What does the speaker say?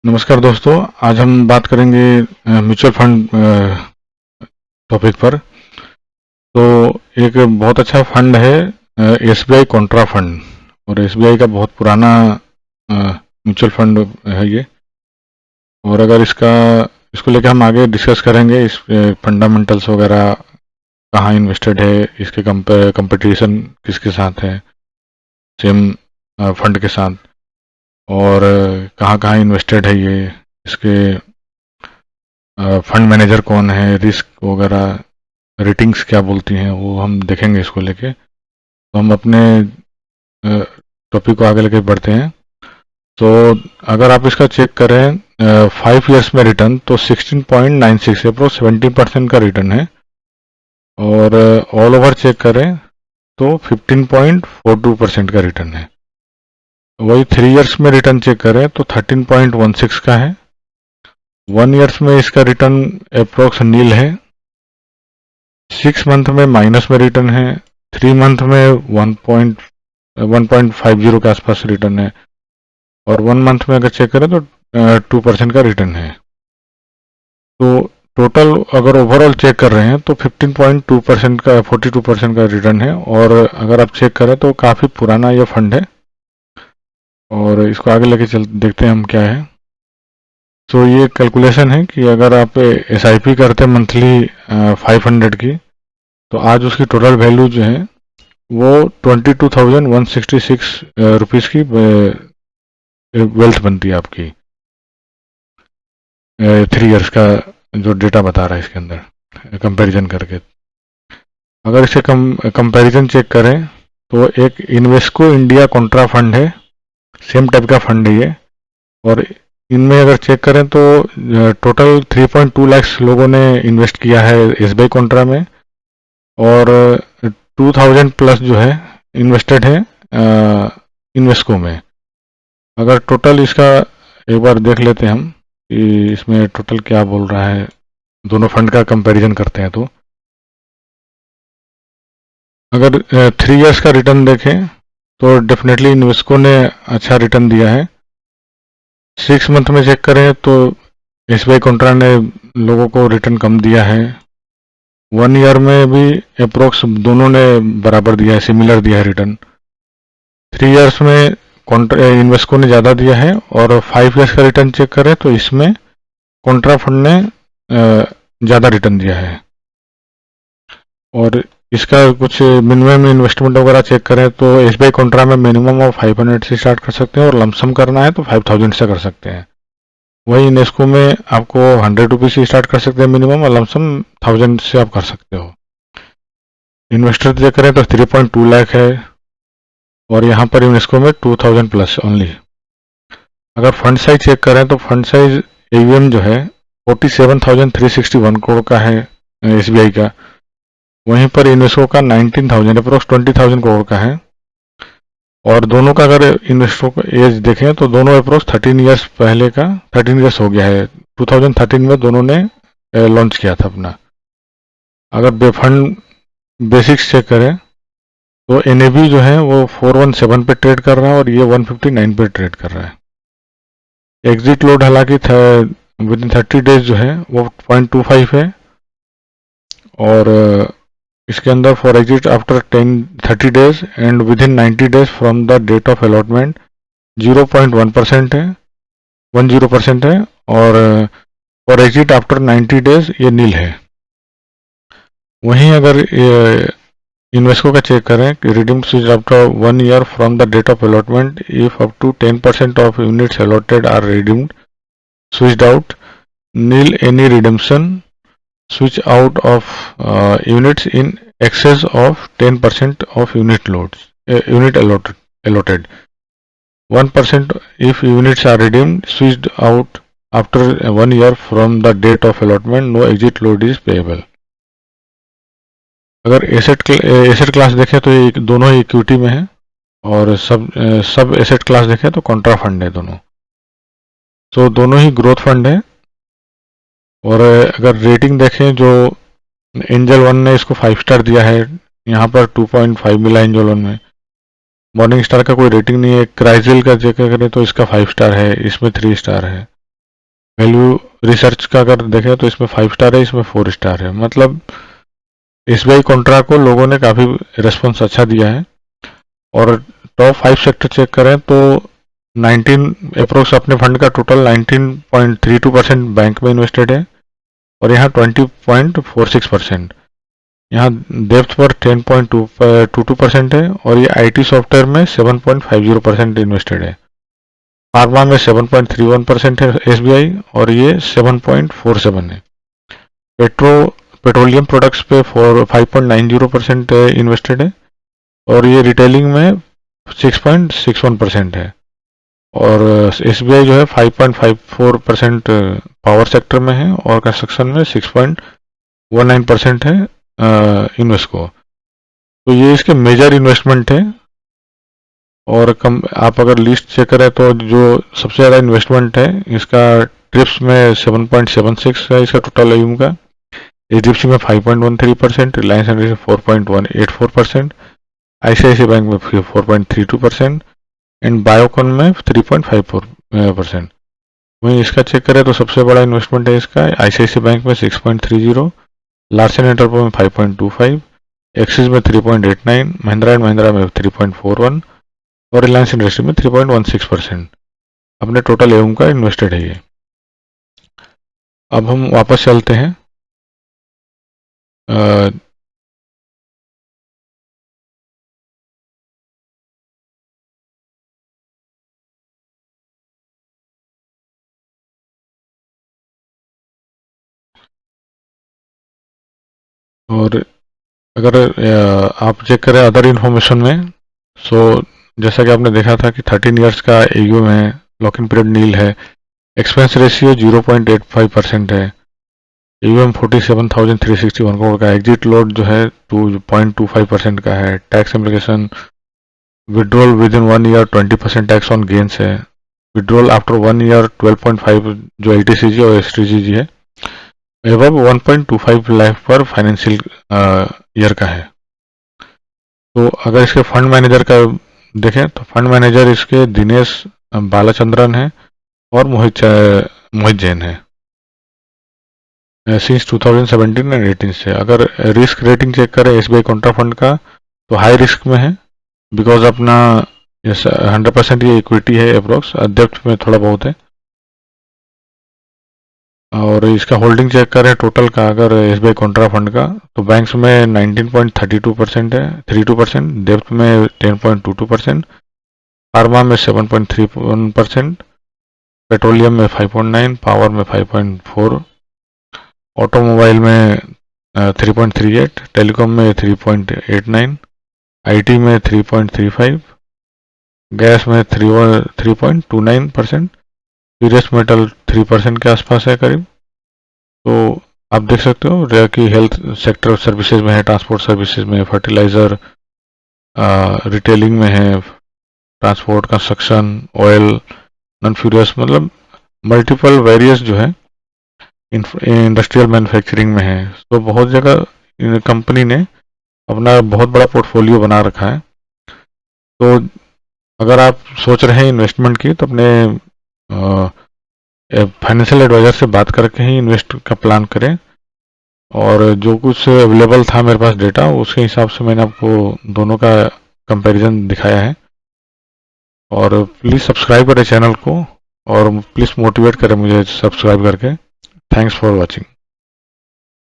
नमस्कार दोस्तों, आज हम बात करेंगे म्यूचुअल फंड टॉपिक पर। तो एक बहुत अच्छा फंड है एसबीआई कॉन्ट्रा फंड, और एसबीआई का बहुत पुराना म्यूचुअल फंड है ये। और अगर इसको लेकर हम आगे डिस्कस करेंगे, इस फंडामेंटल्स वगैरह, कहाँ इन्वेस्टेड है, इसके कंपटीशन किसके साथ है सेम फंड के साथ, और कहाँ कहाँ इन्वेस्टेड है ये, इसके फंड मैनेजर कौन है, रिस्क वगैरह, रेटिंग्स क्या बोलती हैं, वो हम देखेंगे इसको लेके। तो हम अपने टॉपिक को आगे लेके बढ़ते हैं। तो अगर आप इसका चेक करें 5 ईयर्स में रिटर्न, तो 16.96 अप्रोक्स 70% का रिटर्न है। और ऑल ओवर चेक करें तो 15.42% का रिटर्न है। वही 3 ईयर्स में रिटर्न चेक करें तो 13.16 का है। 1 ईयर्स में इसका रिटर्न अप्रोक्स नील है। 6 मंथ में माइनस में रिटर्न है। 3 मंथ में 1.50 के आसपास रिटर्न है। और 1 मंथ में अगर चेक करें तो 2% का रिटर्न है। तो टोटल अगर ओवरऑल चेक कर रहे हैं तो 15.2% का 42% का रिटर्न है। और अगर आप चेक करें तो काफ़ी पुराना ये फंड है। और इसको आगे लेके चल देखते हैं हम क्या है। तो ये कैलकुलेशन है कि अगर आप SIP करते हैं मंथली 500 की, तो आज उसकी टोटल वैल्यू जो है वो 22,166 रुपीज़ की वेल्थ बनती है आपकी। 3 ईयर्स का जो डेटा बता रहा है इसके अंदर कंपैरिजन करके। अगर इसे कंपैरिजन चेक करें तो एक इन्वेस्को इंडिया कॉन्ट्रा फंड है, सेम टाइप का फंड है ये। और इनमें अगर चेक करें तो टोटल 3.2 लाख लोगों ने इन्वेस्ट किया है एसबीआई कॉन्ट्रा में। और 2000 प्लस जो है इन्वेस्टेड है इन्वेस्को में। अगर टोटल इसका एक बार देख लेते हैं हम कि इसमें टोटल क्या बोल रहा है, दोनों फंड का कंपैरिजन करते हैं। तो अगर 3 ईयर्स का रिटर्न देखें तो डेफिनेटली इन्वेस्को ने अच्छा रिटर्न दिया है। 6 मंथ में चेक करें तो एसबीआई कॉन्ट्रा ने लोगों को रिटर्न कम दिया है। 1 ईयर में भी अप्रोक्स दोनों ने बराबर दिया है, सिमिलर दिया है रिटर्न। 3 ईयर्स में इन्वेस्को ने ज़्यादा दिया है। और 5 ईयर्स का रिटर्न चेक करें तो इसमें कॉन्ट्रा फंड ने ज़्यादा रिटर्न दिया है। और इसका कुछ मिनिमम इन्वेस्टमेंट वगैरह चेक करें तो एसबीआई कॉन्ट्रा में मिनिमम ऑफ 500 से स्टार्ट कर सकते हैं, और लमसम करना है तो 5000 से कर सकते हैं। वही इनेस्को में आपको 100 रुपीज़ से स्टार्ट कर सकते हैं मिनिमम, और लमसम 1000 से आप कर सकते हो। इन्वेस्टर चेक करें तो 3.2 लाख है, और यहाँ पर यूनेस्को में 2000 प्लस ओनली। अगर फंड साइज चेक करें तो फंड साइज AUM जो है 47,361 करोड़ का है SBI का। वहीं पर इन्वेस्को का 19,000 अप्रोक्स 20,000 करोड़ का है। और दोनों का अगर इन्वेस्टरों का एज देखें तो दोनों अप्रोक्स 13 ईयर्स पहले का 13 ईयर्स हो गया है। 2013 में दोनों ने लॉन्च किया था अपना। अगर फंड बेसिक्स चेक करें तो NAV जो है वो 417 पे ट्रेड कर रहा है, और ये 159 पे ट्रेड कर रहा है। एग्जिट लोड हालांकि विद इन 30 डेज जो है वो 0.25 है। और इसके अंदर for exit after 30 days and within 90 days from the date of allotment 0.1% है, 10% है। और फॉर एग्जिट आफ्टर 90 डेज ये नील है। वहीं अगर इन्वेस्को का चेक करें कि redeemed switch after 1 year from the date of allotment if up to 10% of units allotted are redeemed switched out, nil any redemption, switch out of units in excess of 10% of unit allotted. 1% if units are redeemed, switched out after 1 year from the date of allotment, no exit load is payable. अगर asset class देखें तो ये दोनों ही equity में है, और सब asset class देखें तो कॉन्ट्रा फंड है दोनों। तो दोनों ही ग्रोथ फंड है। और अगर रेटिंग देखें, जो एंजल वन ने इसको 5 स्टार दिया है, यहाँ पर 2.5 मिला एंजल वन में। मॉर्निंग स्टार का कोई रेटिंग नहीं है। क्राइसिल का चेक करें तो इसका 5 स्टार है, इसमें 3 स्टार है। वैल्यू रिसर्च का अगर देखें तो इसमें 5 स्टार है, इसमें 4 स्टार है। मतलब एसबीआई कॉन्ट्रा को लोगों ने काफ़ी रिस्पॉन्स अच्छा दिया है। और टॉप 5 सेक्टर चेक करें तो 19 अप्रोक्स अपने फंड का टोटल 19.32% बैंक में इन्वेस्टेड है, और यहाँ 20.46%। यहाँ डेप्थ पर 10.22% है, और ये आईटी सॉफ्टवेयर में 7.50% इन्वेस्टेड है। फार्मा में 7.31% है एसबीआई, और ये 7.47 है। पेट्रोलियम प्रोडक्ट्स पे 5.90% इन्वेस्टेड है, और ये रिटेलिंग में 6.61% है। और एसबीआई जो है 5.54% पावर सेक्टर में है, और कंस्ट्रक्शन में 6.19% है इन्वेस्को। तो ये इसके मेजर इन्वेस्टमेंट है। और आप अगर लिस्ट चेक करें तो जो सबसे ज़्यादा इन्वेस्टमेंट है इसका ट्रिप्स में 7.76 है इसका टोटल एयूम का, एचडीएफसी में 5.13%, रिलायंस इंडस्ट्री 4.184%, आईसीआईसीआई बैंक में 4.32% एंड बायोकॉन में 3.54%। वहीं इसका चेक करें तो सबसे बड़ा इन्वेस्टमेंट है इसका आईसीआईसीआई बैंक में 6.30, लार्सन एंड टर्बो में 5.25, एक्सिस में 3.89, महिंद्रा एंड महिंद्रा में 3.41 और रिलायंस इंडस्ट्री में 3.16% अपने टोटल एवं का इन्वेस्टेड है ये। अब हम वापस चलते हैं और अगर आप चेक करें अदर इन्फॉर्मेशन में, सो जैसा कि आपने देखा था कि 13 इयर्स का एयूएम है, लॉक इन पीरियड नील है, एक्सपेंस रेशियो 0.85% है, एयूएम 47,361 करोड़ का, एग्जिट लोड जो है 2.25% का है, tax implication withdrawal with in 1 year 20% tax on gains है, विड्रॉल आफ्टर 1 ईयर 12.5 जो एलटीसीजी और एसटीजीजी है, एबव 1.25 लाख पर फाइनेंशियल ईयर का है। तो अगर इसके फंड मैनेजर का देखें तो फंड मैनेजर इसके दिनेश बालाचंद्रन है और मोहित जैन है सिंस 2017 एंड 18 से। अगर रिस्क रेटिंग चेक करें एसबीआई कॉन्ट्रा फंड का तो हाई रिस्क में है, बिकॉज अपना 100% ये इक्विटी है अप्रोक्स, डेप्थ में थोड़ा बहुत है। और इसका होल्डिंग चेक करें टोटल का अगर एसबीआई कॉन्ट्रा फंड का तो बैंक्स में 19.32% है, 32%, डेप्थ में 10.22%, फार्मा में 7.31%, पेट्रोलियम में 5.9, पावर में 5.4, ऑटोमोबाइल में 3.38, टेलीकॉम में 3.89, आईटी में 3.35, गैस में 3.29%, सीरियस मेटल 3% के आसपास है करीब। तो आप देख सकते हो कि हेल्थ सेक्टर सर्विसेज में है, ट्रांसपोर्ट सर्विसेज में, फर्टिलाइजर, रिटेलिंग में है, transport, construction, oil, non furious, मतलब मल्टीपल वेरियस जो है इंडस्ट्रियल मैन्युफैक्चरिंग में है। तो बहुत जगह कंपनी ने अपना बहुत बड़ा पोर्टफोलियो बना रखा है। तो अगर आप सोच रहे हैं इन्वेस्टमेंट की तो अपने फाइनेंशियल एडवाइजर से बात करके ही इन्वेस्ट का प्लान करें। और जो कुछ अवेलेबल था मेरे पास डेटा, उसके हिसाब से मैंने आपको दोनों का कंपैरिजन दिखाया है। और प्लीज़ सब्सक्राइब करें चैनल को, और प्लीज़ मोटिवेट करें मुझे सब्सक्राइब करके। Thanks for watching.